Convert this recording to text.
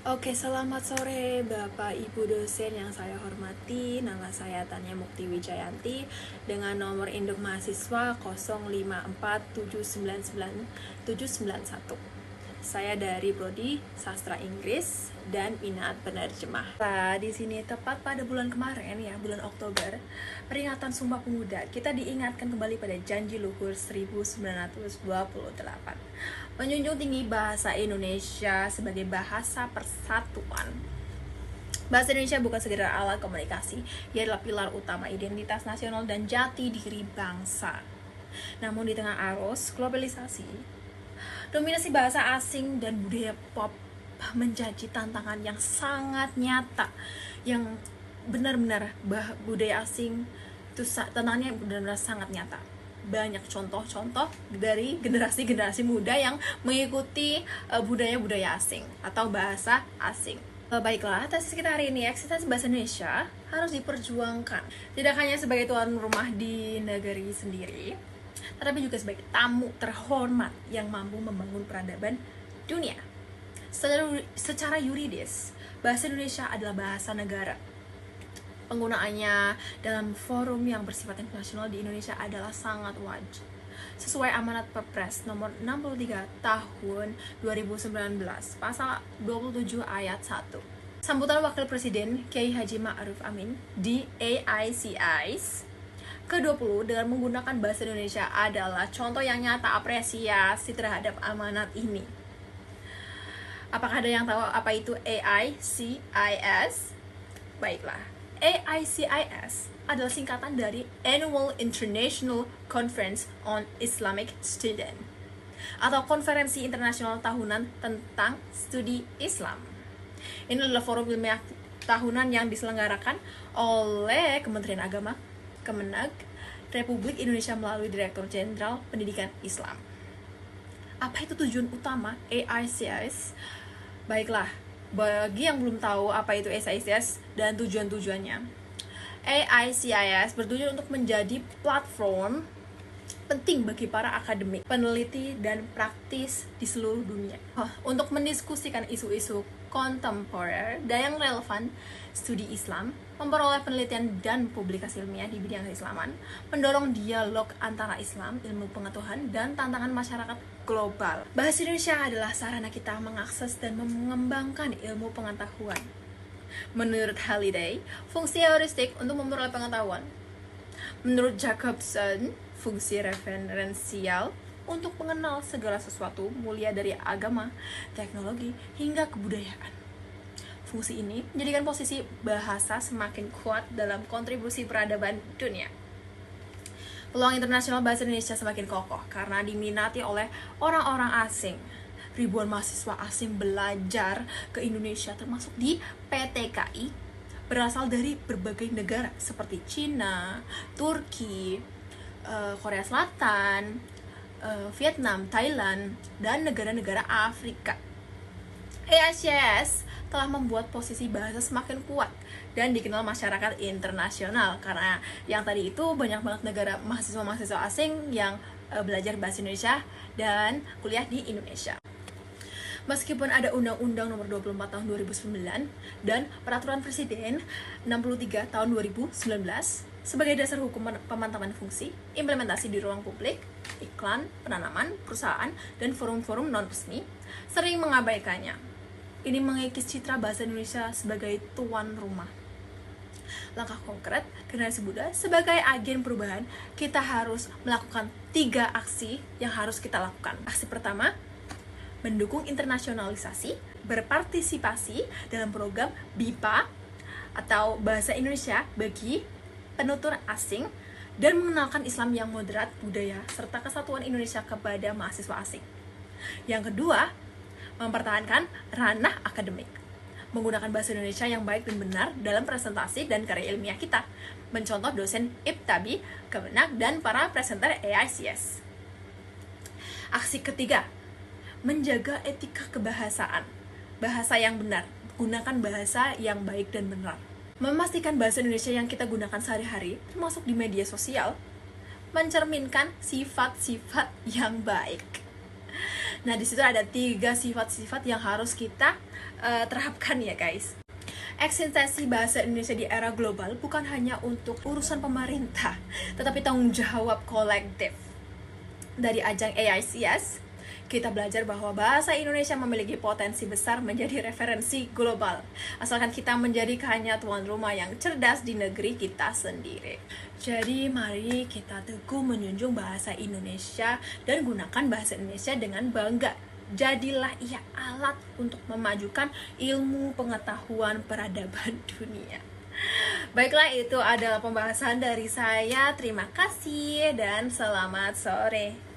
Oke, selamat sore Bapak Ibu dosen yang saya hormati. Nama saya Tania Mukti Wijayanti dengan nomor induk mahasiswa 0547997791. Saya dari Prodi Sastra Inggris dan minat penerjemah. Nah, di sini tepat pada bulan kemarin ya, bulan Oktober, peringatan Sumpah Pemuda, kita diingatkan kembali pada janji luhur 1928. Menjunjung tinggi bahasa Indonesia sebagai bahasa persatuan. Bahasa Indonesia bukan sekedar alat komunikasi, ia adalah pilar utama identitas nasional dan jati diri bangsa. Namun di tengah arus globalisasi, dominasi bahasa asing dan budaya pop menjadi tantangan yang sangat nyata, yang benar-benar budaya asing itu tantangannya benar-benar sangat nyata. Banyak contoh-contoh dari generasi-generasi muda yang mengikuti budaya-budaya asing atau bahasa asing. Baiklah, tesis kita hari ini, eksistensi bahasa Indonesia harus diperjuangkan tidak hanya sebagai tuan rumah di negeri sendiri, tetapi juga sebagai tamu terhormat yang mampu membangun peradaban dunia. Secara yuridis, bahasa Indonesia adalah bahasa negara. Penggunaannya dalam forum yang bersifat internasional di Indonesia adalah sangat wajib. Sesuai amanat Perpres nomor 63 tahun 2019, pasal 27 ayat 1. Sambutan Wakil Presiden Kiai Haji Ma'ruf Amin di AICIS ke-20 dengan menggunakan bahasa Indonesia adalah contoh yang nyata apresiasi terhadap amanat ini. Apakah ada yang tahu apa itu AICIS? Baiklah, AICIS adalah singkatan dari Annual International Conference on Islamic Student atau Konferensi Internasional Tahunan tentang Studi Islam. Ini adalah forum ilmiah tahunan yang diselenggarakan oleh Kementerian Agama, Kemenag, Republik Indonesia melalui Direktur Jenderal Pendidikan Islam. Apa itu tujuan utama AICIS? Baiklah, bagi yang belum tahu apa itu AICIS dan tujuan-tujuannya, AICIS bertujuan untuk menjadi platform penting bagi para akademik, peneliti, dan praktis di seluruh dunia untuk mendiskusikan isu-isu kontemporer dan yang relevan studi Islam, memperoleh penelitian dan publikasi ilmiah di bidang keislaman, mendorong dialog antara Islam, ilmu pengetahuan, dan tantangan masyarakat global. Bahasa Indonesia adalah sarana kita mengakses dan mengembangkan ilmu pengetahuan. Menurut Halliday, fungsi heuristik untuk memperoleh pengetahuan. Menurut Jacobson, fungsi referensial untuk mengenal segala sesuatu, mulia dari agama, teknologi, hingga kebudayaan. Fungsi ini menjadikan posisi bahasa semakin kuat dalam kontribusi peradaban dunia. Peluang internasional bahasa Indonesia semakin kokoh karena diminati oleh orang-orang asing. Ribuan mahasiswa asing belajar ke Indonesia termasuk di PTKI berasal dari berbagai negara seperti Cina, Turki, Korea Selatan, Vietnam, Thailand, dan negara-negara Afrika. AICIS telah membuat posisi bahasa semakin kuat dan dikenal masyarakat internasional karena yang tadi itu banyak banget negara mahasiswa-mahasiswa asing yang belajar bahasa Indonesia dan kuliah di Indonesia. Meskipun ada Undang-Undang Nomor 24 Tahun 2009 dan Peraturan Presiden 63 Tahun 2019 sebagai dasar hukum pemantauan fungsi, implementasi di ruang publik, iklan, penanaman, perusahaan, dan forum-forum non-resmi, sering mengabaikannya. Ini mengikis citra bahasa Indonesia sebagai tuan rumah. Langkah konkret generasi muda sebagai agen perubahan, kita harus melakukan 3 aksi yang harus kita lakukan. Aksi pertama, mendukung internasionalisasi, berpartisipasi dalam program BIPA atau Bahasa Indonesia bagi penutur asing, dan mengenalkan Islam yang moderat, budaya, serta kesatuan Indonesia kepada mahasiswa asing. Yang kedua, mempertahankan ranah akademik, menggunakan bahasa Indonesia yang baik dan benar dalam presentasi dan karya ilmiah kita, mencontoh dosen IPTABI, Kemenag, dan para presenter AICS. Aksi ketiga, menjaga etika kebahasaan, bahasa yang benar, gunakan bahasa yang baik dan benar. Memastikan bahasa Indonesia yang kita gunakan sehari-hari, termasuk di media sosial, mencerminkan sifat-sifat yang baik. Nah, di situ ada 3 sifat-sifat yang harus kita terapkan ya guys. Eksistensi bahasa Indonesia di era global bukan hanya untuk urusan pemerintah, tetapi tanggung jawab kolektif. Dari ajang AICS, kita belajar bahwa bahasa Indonesia memiliki potensi besar menjadi referensi global, asalkan kita menjadikannya tuan rumah yang cerdas di negeri kita sendiri. Jadi mari kita teguh menjunjung bahasa Indonesia dan gunakan bahasa Indonesia dengan bangga. Jadilah ia alat untuk memajukan ilmu, pengetahuan, peradaban dunia. Baiklah, itu adalah pembahasan dari saya. Terima kasih dan selamat sore.